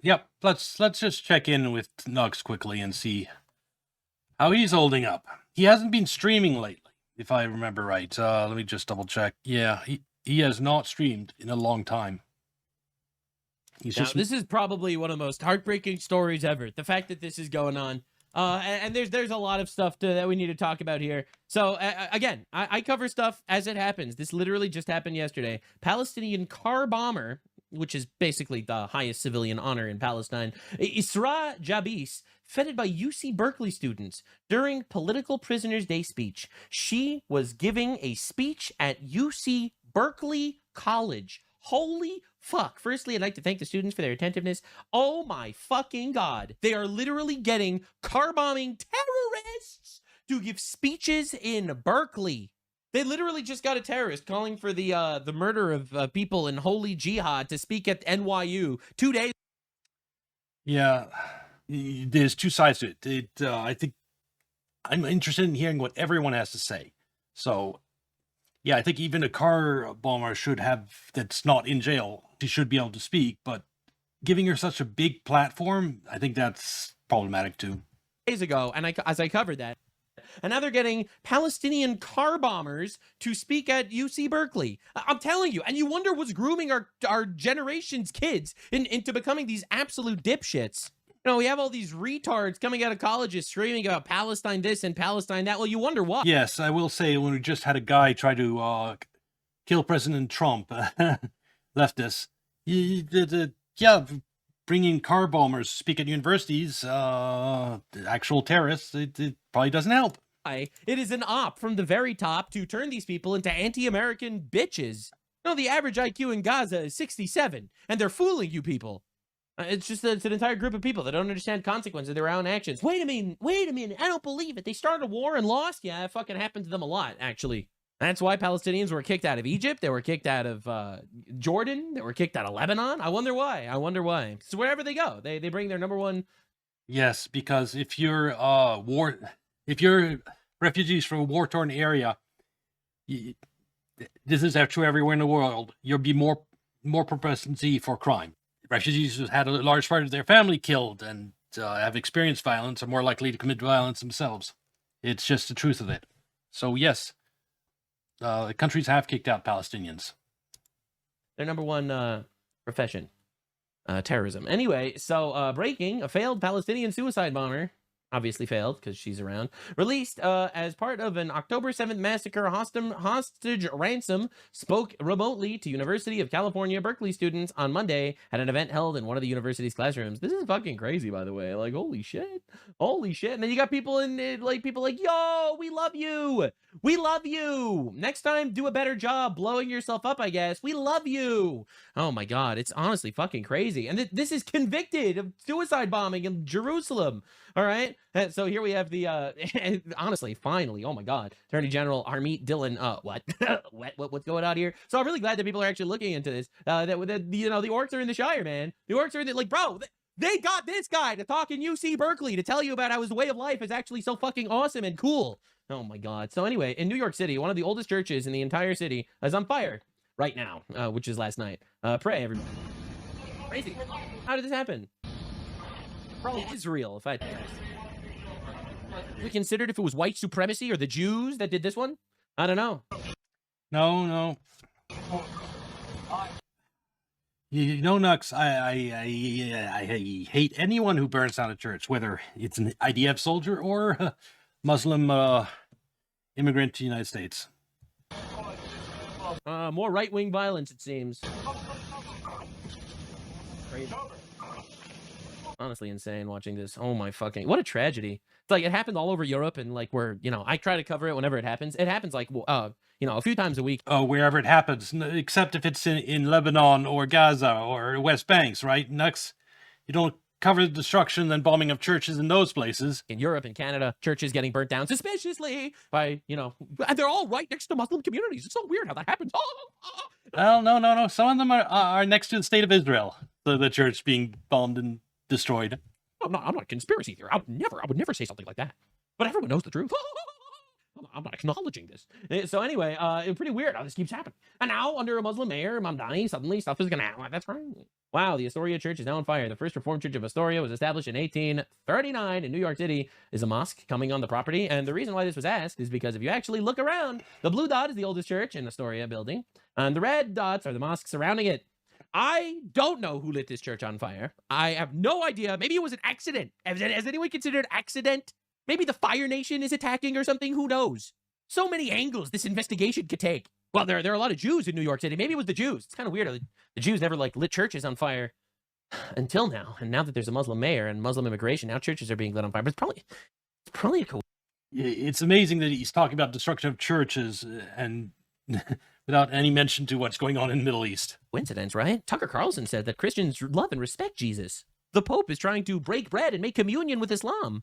Yep, let's just check in with Nux quickly and see how he's holding up. He hasn't been streaming lately, if I remember right. Let me just double check. Yeah, he has not streamed in a long time. He's Now, just this is probably one of the most heartbreaking stories ever. The fact that this is going on. And there's a lot of stuff that we need to talk about here. So again, I cover stuff as it happens. This literally just happened yesterday. Palestinian car bomber, which is basically the highest civilian honor in Palestine, Isra Jabis, feted by UC Berkeley students during Political Prisoners Day speech. She was giving a speech at UC Berkeley College. Holy fuck. Firstly, I'd like to thank the students for their attentiveness. Oh my fucking God. They are literally getting car bombing terrorists to give speeches in Berkeley. They literally just got a terrorist calling for the murder of people in holy jihad to speak at NYU 2 days. Yeah, there's two sides to it. I think I'm interested in hearing what everyone has to say. So, yeah, I think even a car bomber should have, that's not in jail, he should be able to speak, but giving her such a big platform, I think that's problematic too. Days ago, and as I covered that. And now they're getting Palestinian car bombers to speak at UC Berkeley. I'm telling you, and you wonder what's grooming our generation's kids into becoming these absolute dipshits. You know, we have all these retards coming out of colleges screaming about Palestine this and Palestine that. Well, you wonder why. Yes, I will say, when we just had a guy try to kill President Trump, leftists, yeah, bringing car bombers to speak at universities, actual terrorists, it probably doesn't help. It is an op from the very top to turn these people into anti-American bitches. No, the average IQ in Gaza is 67, and they're fooling you people. It's an entire group of people that don't understand consequences of their own actions. Wait a minute, I don't believe it. They started a war and lost? Yeah, it fucking happened to them a lot, actually. That's why Palestinians were kicked out of Egypt. They were kicked out of Jordan. They were kicked out of Lebanon. I wonder why. So wherever they go, they bring their number one. Yes, because if you're refugees from a war-torn area, this is true everywhere in the world, you'll be more propensity for crime. Refugees who had a large part of their family killed and have experienced violence are more likely to commit violence themselves. It's just the truth of it. So yes, countries have kicked out Palestinians. Their number one profession, terrorism. Anyway, so breaking, a failed Palestinian suicide bomber, obviously failed because she's around, released as part of an October 7th massacre hostage ransom, spoke remotely to University of California Berkeley students on Monday at an event held in one of the university's classrooms. This is fucking crazy, by the way. Like, holy shit. And then you got people like, yo, we love you. Next time, do a better job blowing yourself up, I guess. We love you. Oh my God, it's honestly fucking crazy. And this is convicted of suicide bombing in Jerusalem. All right. So here we have the honestly, finally, oh my God, Attorney General Harmeet Dillon. What's going on here? So I'm really glad that people are actually looking into this. That the orcs are in the Shire, man. The orcs are in the, like, bro. They got this guy to talk in UC Berkeley to tell you about how his way of life is actually so fucking awesome and cool. Oh my God. So anyway, in New York City, one of the oldest churches in the entire city is on fire right now, which is last night. Pray, everybody. Crazy. How did this happen? Probably Israel, if I had to guess. We considered if it was white supremacy or the Jews that did this one? I don't know. No. You know, Nux, I hate anyone who burns down a church, whether it's an IDF soldier or a Muslim immigrant to the United States. More right-wing violence, it seems. Crazy. Honestly insane watching this. Oh my fucking, what a tragedy. It's like it happens all over Europe, and like I try to cover it whenever it happens. It happens like a few times a week. Oh, wherever it happens, except if it's in Lebanon or Gaza or West Banks, right? Nux, you don't cover the destruction and bombing of churches in those places. In Europe and Canada, churches getting burnt down suspiciously by, and they're all right next to Muslim communities. It's so weird how that happens. Well, no. Some of them are next to the state of Israel. The church being bombed and destroyed. I'm not a conspiracy theory. I would never say something like that. But everyone knows the truth. I'm not acknowledging this. So anyway, it's pretty weird how this keeps happening. And now, under a Muslim mayor, Mamdani, suddenly stuff is gonna happen. That's right. Wow, the Astoria Church is now on fire. The first Reformed Church of Astoria was established in 1839 in New York City. Is a mosque coming on the property? And the reason why this was asked is because if you actually look around, the blue dot is the oldest church in Astoria building, and the red dots are the mosques surrounding it. I don't know who lit this church on fire. I have no idea. Maybe it was an accident. Has anyone considered accident? Maybe the Fire Nation is attacking or something. Who knows? So many angles this investigation could take. Well, there are a lot of Jews in New York City. Maybe it was the Jews. It's kind of weird. The Jews never lit churches on fire until now. And now that there's a Muslim mayor and Muslim immigration, now churches are being lit on fire. But it's probably a cool. It's amazing that he's talking about destruction of churches and without any mention to what's going on in the Middle East. Coincidence, right? Tucker Carlson said that Christians love and respect Jesus. The Pope is trying to break bread and make communion with Islam.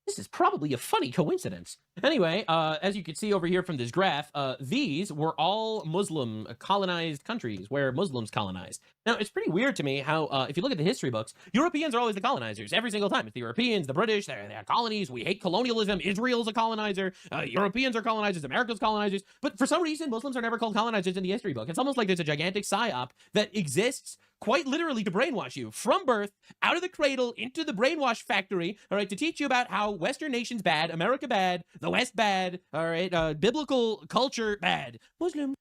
This is probably a funny coincidence. Anyway, as you can see over here from this graph, these were all Muslim colonized countries where Muslims colonized. Now, it's pretty weird to me how, if you look at the history books, Europeans are always the colonizers every single time. It's the Europeans, the British, they're colonies. We hate colonialism. Israel's a colonizer. Europeans are colonizers. America's colonizers. But for some reason, Muslims are never called colonizers in the history book. It's almost like there's a gigantic psyop that exists quite literally to brainwash you from birth, out of the cradle, into the brainwash factory, all right, to teach you about how Western nations bad, America bad, the West bad, all right, biblical culture bad, Muslim.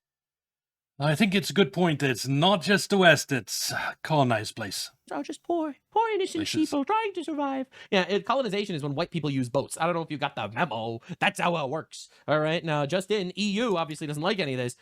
I think it's a good point that it's not just the West that's colonized place. Are just poor innocent people trying to survive. Yeah, colonization is when white people use boats. I don't know if you got the memo. That's how it works. All right, now just in EU obviously doesn't like any of this.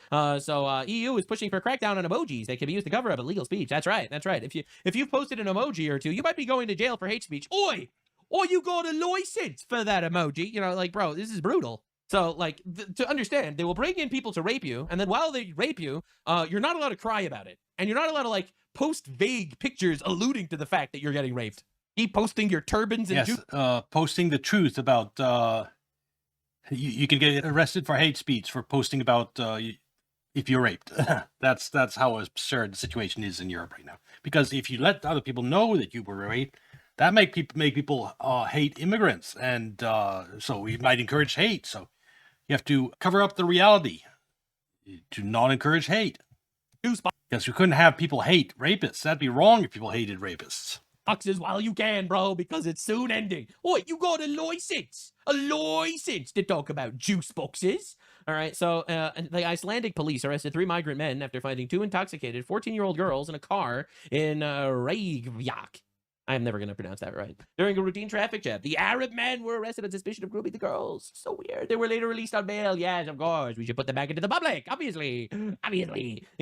So EU is pushing for a crackdown on emojis. They can be used to cover up illegal speech. That's right. If you've posted an emoji or two, you might be going to jail for hate speech. Oi, or you got a license for that emoji. You know, like, bro, this is brutal. So, like, to understand, they will bring in people to rape you, and then while they rape you, you're not allowed to cry about it. And you're not allowed to, like, post vague pictures alluding to the fact that you're getting raped. Keep posting your turbans and posting the truth about, you can get arrested for hate speech for posting about if you're raped. That's how absurd the situation is in Europe right now. Because if you let other people know that you were raped, that make people hate immigrants, and so it might encourage hate. So you have to cover up the reality to not encourage hate. Because we couldn't have people hate rapists. That'd be wrong if people hated rapists. Boxes while you can, bro, because it's soon ending. Oh, you got a license to talk about juice boxes. All right, so the Icelandic police arrested 3 migrant men after finding 2 intoxicated 14-year-old girls in a car in Reykjavik. I'm never going to pronounce that right. During a routine traffic check, the Arab men were arrested on suspicion of grooming the girls. So weird. They were later released on bail. Yes, of course. We should put them back into the public. Obviously. In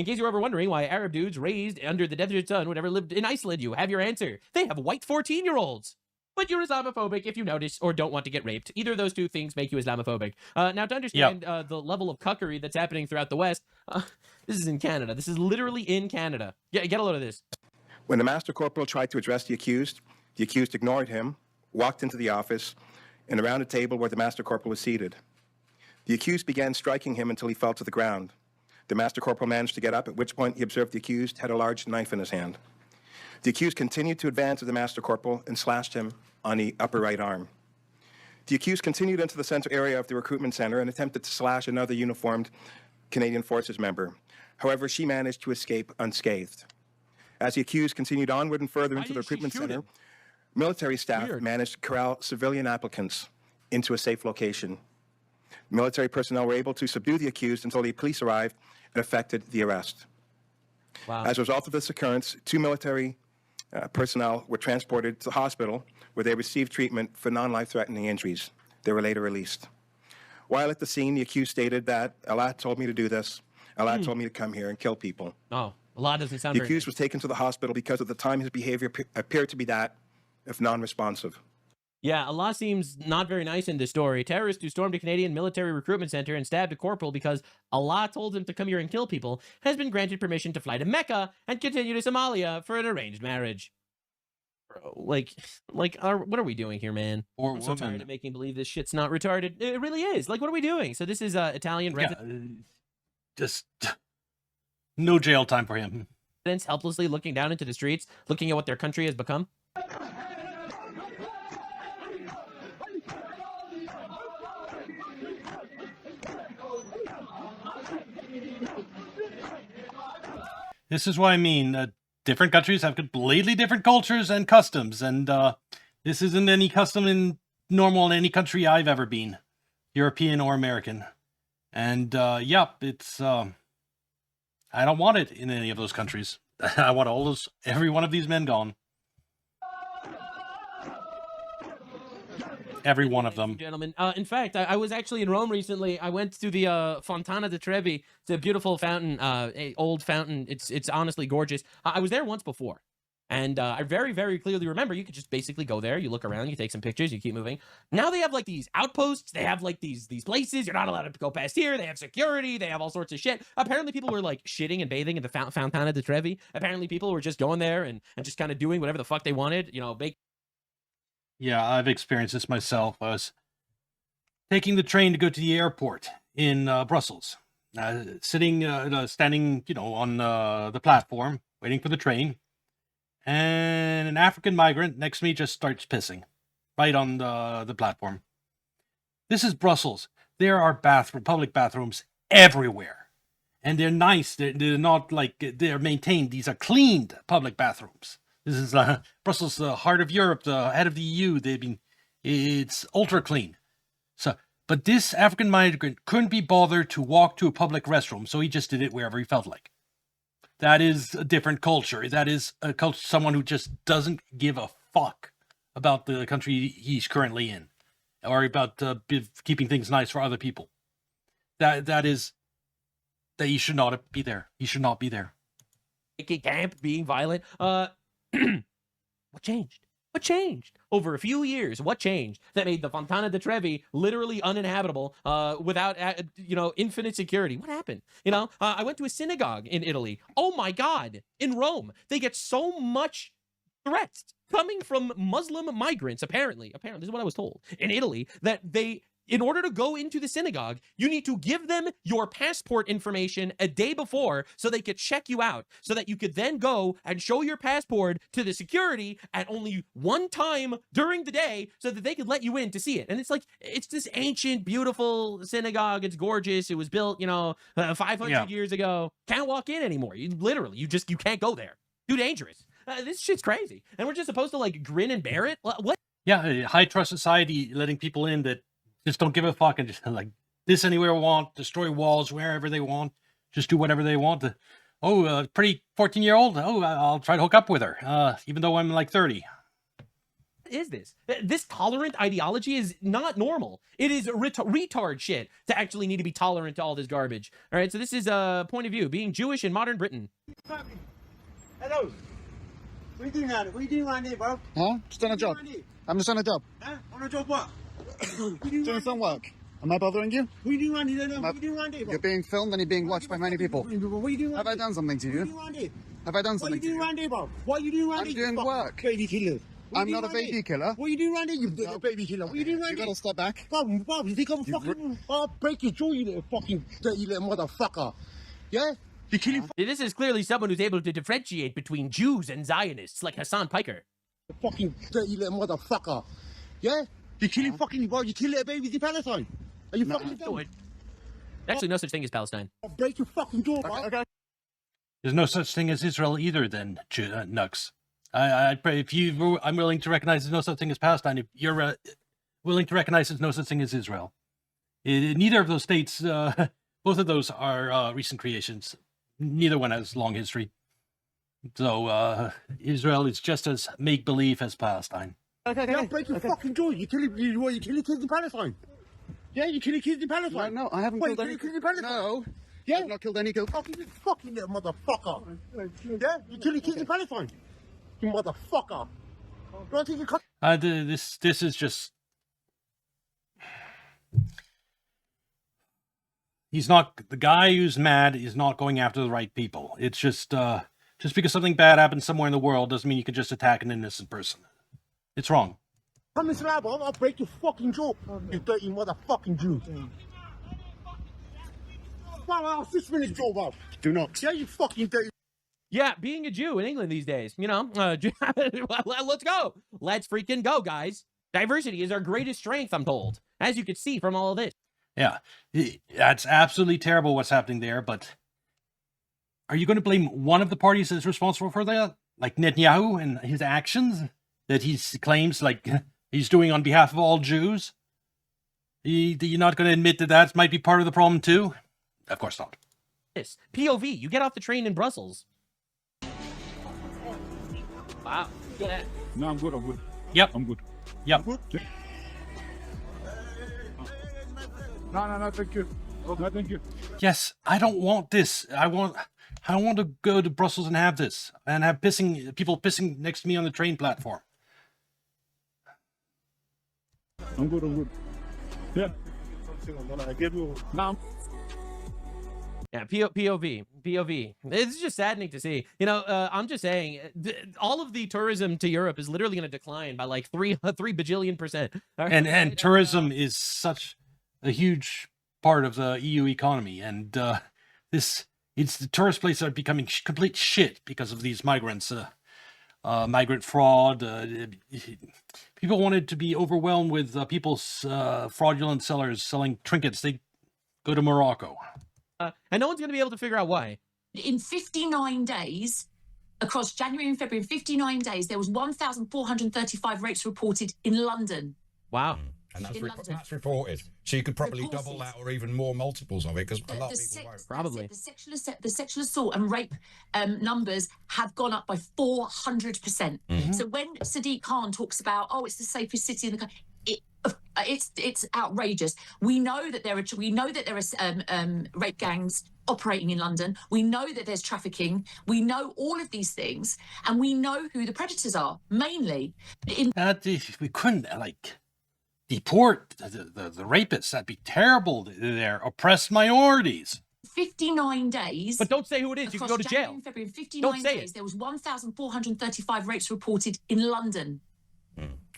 case you're ever wondering why Arab dudes raised under the desert sun would ever lived in Iceland, you have your answer. They have white 14-year-olds. But you're Islamophobic if you notice or don't want to get raped. Either of those two things make you Islamophobic. Now, to understand the level of cuckery that's happening throughout the West, this is in Canada. This is literally in Canada. Yeah, get a load of this. When the Master Corporal tried to address the accused ignored him, walked into the office, and around a table where the Master Corporal was seated. The accused began striking him until he fell to the ground. The Master Corporal managed to get up, at which point he observed the accused had a large knife in his hand. The accused continued to advance to the Master Corporal and slashed him on the upper right arm. The accused continued into the center area of the recruitment center and attempted to slash another uniformed Canadian Forces member. However, she managed to escape unscathed. As the accused continued onward and further into the recruitment center, military staff managed to corral civilian applicants into a safe location. Military personnel were able to subdue the accused until the police arrived and effected the arrest. Wow. As a result of this occurrence, 2 military personnel were transported to the hospital where they received treatment for non-life-threatening injuries. They were later released. While at the scene, the accused stated that Allah told me to do this. Allah told me to come here and kill people. Oh. Allah doesn't sound The accused was taken to the hospital because at the time his behavior appeared to be that of non-responsive. Yeah, Allah seems not very nice in this story. Terrorists who stormed a Canadian military recruitment center and stabbed a corporal because Allah told him to come here and kill people has been granted permission to fly to Mecca and continue to Somalia for an arranged marriage. Bro, what are we doing here, man? Or I'm so tired of making believe this shit's not retarded. It really is. Like, what are we doing? So this is Italian just no jail time for him. residents helplessly looking down into the streets, looking at what their country has become. This is what I mean. different countries have completely different cultures and customs, and this isn't any custom in normal in any country I've ever been, European or American. And yep, it's I don't want it in any of those countries. I want every one of these men gone. Every one of them. Gentlemen. In fact, I was actually in Rome recently. I went to the Fontana di Trevi. It's a beautiful fountain, a old fountain. It's honestly gorgeous. I was there once before. And I very, very clearly remember you could just basically go there, you look around, you take some pictures, you keep moving. Now they have like these outposts, they have like these places, you're not allowed to go past here, they have security, they have all sorts of shit. Apparently people were like shitting and bathing in the Fontana di Trevi. Apparently people were just going there and just kind of doing whatever the fuck they wanted, you know, Yeah, I've experienced this myself. I was taking the train to go to the airport in Brussels, standing, on the platform, waiting for the train, and an African migrant next to me just starts pissing right on the platform. This is Brussels. There are public bathrooms everywhere, and they're nice. They're not like they're maintained. These are cleaned public bathrooms. This is Brussels, the heart of Europe, the head of the EU. It's ultra clean. So, but this African migrant couldn't be bothered to walk to a public restroom, so he just did it wherever he felt like. That is a different culture. That is a culture, someone who just doesn't give a fuck about the country he's currently in, or about keeping things nice for other people. That he should not be there. He should not be there. Camp being violent. What changed? What changed? Over a few years, what changed that made the Fontana di Trevi literally uninhabitable without, infinite security? What happened? I went to a synagogue in Italy. Oh my God. In Rome, they get so much threats coming from Muslim migrants, apparently, this is what I was told, in Italy, that in order to go into the synagogue, you need to give them your passport information a day before so they could check you out, so that you could then go and show your passport to the security at only one time during the day so that they could let you in to see it. And it's this ancient, beautiful synagogue. It's gorgeous. It was built, 500 years ago. Can't walk in anymore. You can't go there. Too dangerous. This shit's crazy. And we're just supposed to grin and bear it? What? Yeah, high trust society letting people in that just don't give a fuck and just this anywhere they want, destroy walls wherever they want, just do whatever they want. Pretty 14-year-old. I'll try to hook up with her, even though I'm 30. What is this? This tolerant ideology is not normal. It is retard shit to actually need to be tolerant to all this garbage. All right, so this is a point of view, being Jewish in modern Britain. Hello. What are you doing around here, bro? Huh? Just on a job. I'm just on a job. Huh? On a job what? Doing some work. Am I bothering you? What are you doing around here? What are you doing around here, bro? You're being filmed and you're being watched by many people. What are you doing Have I done something to What are you you? doing around here? Have I done What are something you to doing you? around here, bro? What are you doing around I'm here? doing you work. Baby killer. What are I'm you not a doing around baby here? killer. What are you doing around here, you baby killer? What are you doing around You here? gotta step back. Bob, you think I'm fucking... I'll break your jaw, you little fucking dirty little motherfucker. Yeah? You killing This is clearly someone who's able to differentiate between Jews and Zionists, like Hassan Piker. fucking dirty little motherfucker. Yeah? You killing fucking... Well, you kill little babies in Palestine. Are you fucking dumb? Actually, no such thing as Palestine. I'll break your fucking jaw, bro. Okay. There's no such thing as Israel either. Then Nux. I'm willing to recognize there's no such thing as Palestine. If you're willing to recognize there's no such thing as Israel, neither of those states, both of those are recent creations. Neither one has long history. So Israel is just as make believe as Palestine. Okay. I'll break your fucking jaw. You killing kids in Palestine. Yeah, you killing kids in Palestine. No, I haven't Wait, killed any. you killing kids in Palestine? No. Yeah? I've not killed any kids. Fucking little motherfucker. Yeah? You killing kids in Palestine. You motherfucker. Don't think you cut. This is just. He's not the guy who's mad is not going after the right people. It's just because something bad happens somewhere in the world doesn't mean you can just attack an innocent person. It's wrong. Come this lab, I'll break your fucking jaw. You dirty motherfucking Jew. Wow, I'll fist in his jaw, bro. Do not. Yeah, you fucking dirty. Yeah, being a Jew in England these days, let's go. Let's freaking go, guys. Diversity is our greatest strength, I'm told, as you can see from all of this. Yeah, that's absolutely terrible what's happening there, but are you going to blame one of the parties as responsible for that? like Netanyahu and his actions that he claims like he's doing on behalf of all Jews? You're not going to admit that that might be part of the problem too? Of course not. This POV, you get off the train in Brussels. Wow. Yeah. No, I'm good. I'm good. Yep. I'm good. Yep. No, thank you. No, thank you. Yes, I don't want this. I don't want to go to Brussels and have this and have people pissing next to me on the train platform. I'm good. I'm good. Yeah. No. Yeah, POV. It's just saddening to see. You know, I'm just saying, all of the tourism to Europe is literally going to decline by like 3 bajillion%. And tourism is such a huge part of the EU economy, and it's the tourist places are becoming complete shit because of these migrants, migrant fraud. People wanted to be overwhelmed with people's fraudulent sellers selling trinkets. They go to Morocco. And no one's going to be able to figure out why. In 59 days, across January and February, in 59 days, there was 1,435 rapes reported in London. Wow. And that's, In London. that's reported. So you could probably Reported. double that or even more multiples of it, because a lot of people won't. Probably. The sexual assault and rape numbers have gone up by 400%. So when Sadiq Khan talks about, oh, it's the safest city in the country, it's outrageous. We know that there are rape gangs operating in London. We know that there's trafficking. We know all of these things, and we know who the predators are mainly. We couldn't deport the rapists. That'd be terrible. They're oppressed minorities. 59 days. But don't say who it is. You can go to jail. In February, 59 Don't say days, it. there was 1,435 rapes reported in London.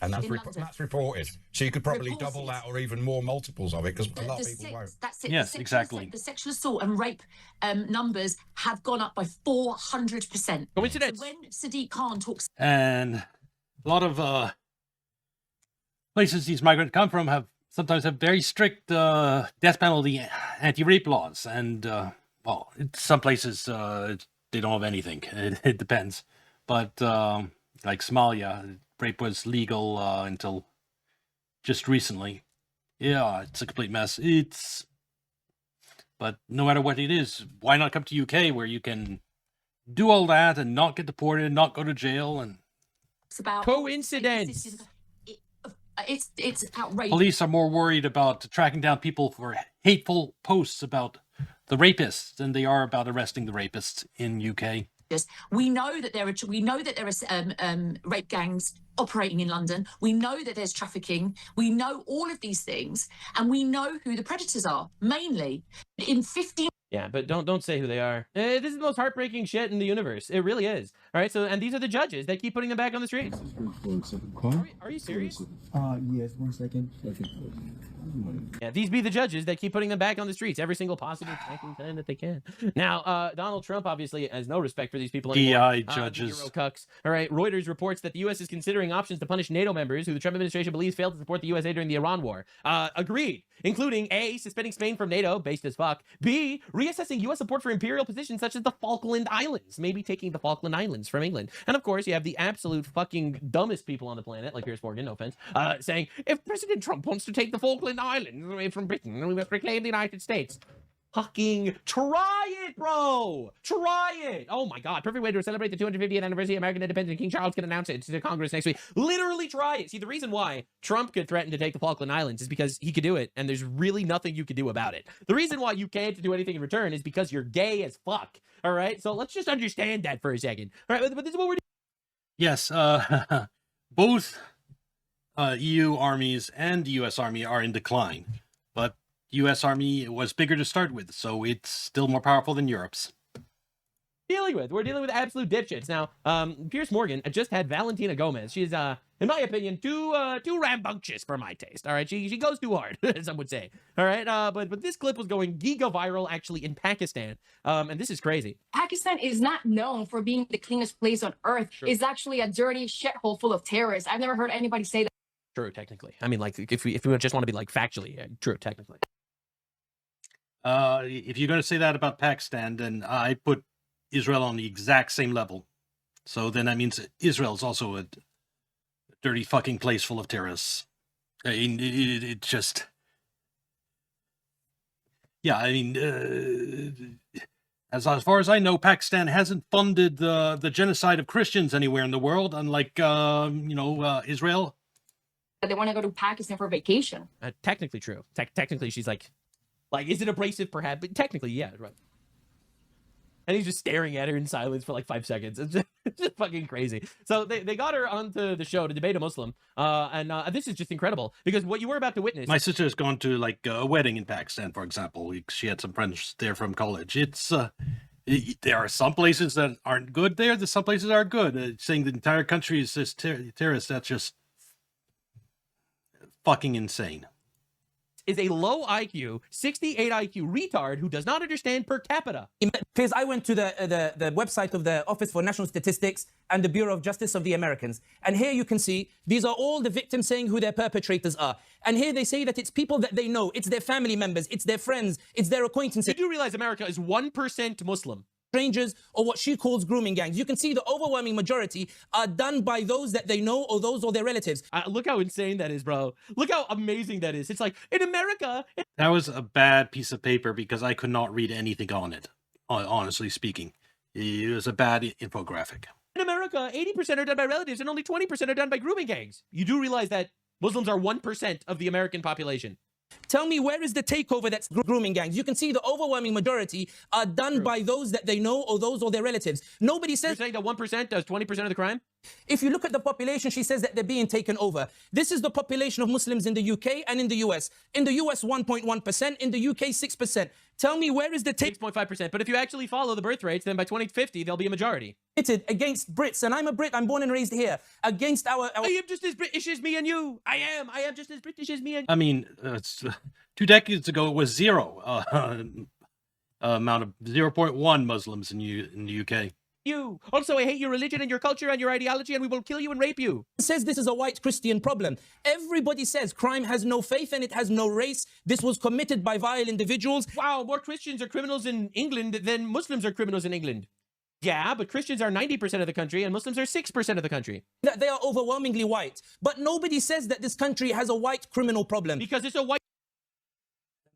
And that's, In London. that's reported. So you could probably Reported. double that or even more multiples of it, because a lot of people won't. That's it. Yes, exactly. The sexual assault and rape numbers have gone up by 400%. Coincidence. So when Sadiq Khan talks And a lot of places these migrants come from sometimes have very strict death penalty anti-rape laws, and some places they don't have anything. It depends, but like Somalia, rape was legal until just recently. Yeah, it's a complete mess. But no matter what it is, why not come to UK where you can do all that and not get deported, not go to jail, and about Coincidence. It's outrageous. police are more worried about tracking down people for hateful posts about the rapists than they are about arresting the rapists in UK. We know that there are rape gangs operating in London. We know that there's trafficking. We know all of these things, and we know who the predators are mainly. In 15. Yeah, but don't say who they are. This is the most heartbreaking shit in the universe. It really is. All right, so, and these are the judges that keep putting them back on the streets. Are you serious? Yes, 1 second. Yeah, these be the judges that keep putting them back on the streets every single possible time that they can. Now, Donald Trump obviously has no respect for these people anymore. DI judges. Euro cucks. All right, Reuters reports that the U.S. is considering options to punish NATO members who the Trump administration believes failed to support the USA during the Iran war. Agreed, including A, suspending Spain from NATO, based as fuck. B, reassessing U.S. support for imperial positions such as the Falkland Islands, maybe taking the Falkland Islands from England. And of course, you have the absolute fucking dumbest people on the planet, like Piers Morgan, no offense, saying, if President Trump wants to take the Falkland Islands away from Britain, we must reclaim the United States. Fucking try it, bro! Try it! Oh my god, perfect way to celebrate the 250th anniversary of American independence. King Charles can announce it to Congress next week. Literally try it. See, the reason why Trump could threaten to take the Falkland Islands is because he could do it, and there's really nothing you could do about it. The reason why you can't do anything in return is because you're gay as fuck. All right? So let's just understand that for a second. All right, but this is what we're doing. Yes, both EU armies and the US Army are in decline, but US Army was bigger to start with, so it's still more powerful than Europe's. We're dealing with absolute dipshits. Now, Piers Morgan just had Valentina Gomez. She's, in my opinion, too rambunctious for my taste. All right, she goes too hard, some would say. All right, but this clip was going giga viral actually in Pakistan, and this is crazy. Pakistan is not known for being the cleanest place on earth. Sure. It's actually a dirty shithole full of terrorists. I've never heard anybody say that. True, technically. I mean, like, if we just want to be like factually, true, technically. If you're going to say that about Pakistan, then I put Israel on the exact same level. So then that means Israel is also a dirty fucking place full of terrorists. I mean, it just... Yeah, I mean, as far as I know, Pakistan hasn't funded the genocide of Christians anywhere in the world, unlike, Israel. They want to go to Pakistan for vacation. Technically true. Technically, she's like, is it abrasive? Perhaps, but technically, yeah, right. And he's just staring at her in silence for like 5 seconds. It's just fucking crazy. So they got her onto the show to debate a Muslim. And this is just incredible because what you were about to witness. My sister's gone to like a wedding in Pakistan, for example. She had some friends there from college. It's there are some places that aren't good there. There's some places that are good. Saying the entire country is just terrorists, that's just fucking insane. Is a low IQ, 68 IQ retard who does not understand per capita. Because I went to the website of the Office for National Statistics and the Bureau of Justice of the Americans. And here you can see, these are all the victims saying who their perpetrators are. And here they say that it's people that they know, it's their family members, it's their friends, it's their acquaintances. You do realize America is 1% Muslim. Strangers, or what she calls grooming gangs. You can see the overwhelming majority are done by those that they know or those or their relatives. Look how insane that is, bro. Look how amazing that is. It's like, in America... That was a bad piece of paper because I could not read anything on it, honestly speaking. It was a bad infographic. In America, 80% are done by relatives and only 20% are done by grooming gangs. You do realize that Muslims are 1% of the American population. Tell me, where is the takeover that's grooming gangs? You can see the overwhelming majority are done by those that they know or those or their relatives. Nobody says... You're saying that 1% does 20% of the crime? If you look at the population, she says that they're being taken over. This is the population of Muslims in the UK and in the US. In the US, 1.1%. In the UK, 6%. Tell me, where is the 6.5%. But if you actually follow the birth rates, then by 2050, they'll be a majority. Against Brits, and I'm a Brit, I'm born and raised here, against our... I am just as British as me and you. I am just as British as me and you. I mean, 2 decades ago, it was zero. Amount of 0.1 Muslims in the UK. You. Also, I hate your religion and your culture and your ideology, and we will kill you and rape you. It says this is a white Christian problem. Everybody says crime has no faith and it has no race. This was committed by vile individuals. Wow, more Christians are criminals in England than Muslims are criminals in England. Yeah, but Christians are 90% of the country and Muslims are 6% of the country. That they are overwhelmingly white. But nobody says that this country has a white criminal problem. Because it's a white...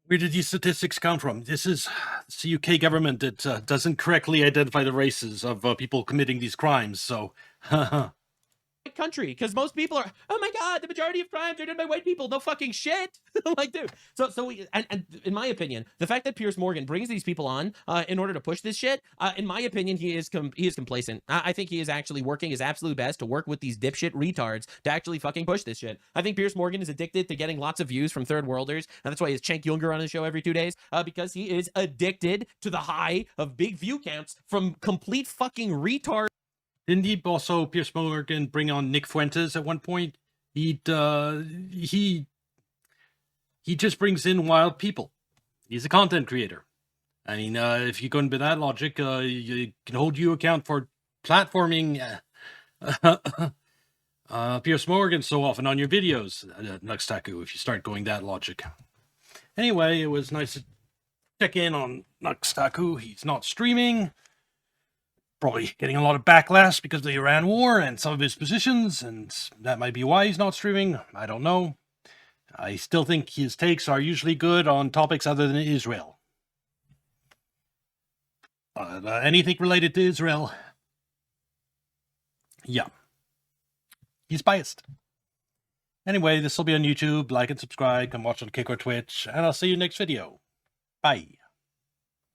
Where did these statistics come from? It's the UK government that doesn't correctly identify the races of people committing these crimes, so... country, because most people are, oh my god, the majority of crimes are done by white people. No fucking shit. Like, dude. So in my opinion, the fact that Piers Morgan brings these people on in order to push this shit, in my opinion, he is complacent. I think he is actually working his absolute best to work with these dipshit retards to actually fucking push this shit. I think Piers Morgan is addicted to getting lots of views from third worlders, and that's why he has Cenk Uygur on his show every 2 days, because he is addicted to the high of big view counts from complete fucking retards. Didn't he also, Piers Morgan, bring on Nick Fuentes at one point? He just brings in wild people. He's a content creator. I mean, if you go into that logic, you can hold you account for platforming Piers Morgan so often on your videos, Nux Taku, if you start going that logic. Anyway, it was nice to check in on Nux Taku. He's not streaming. Probably getting a lot of backlash because of the Iran war and some of his positions, and that might be why he's not streaming. I don't know. I still think his takes are usually good on topics other than Israel. Anything related to Israel, yeah. He's biased. Anyway, this will be on YouTube. Like and subscribe. Come watch on Kick or Twitch, and I'll see you next video. Bye.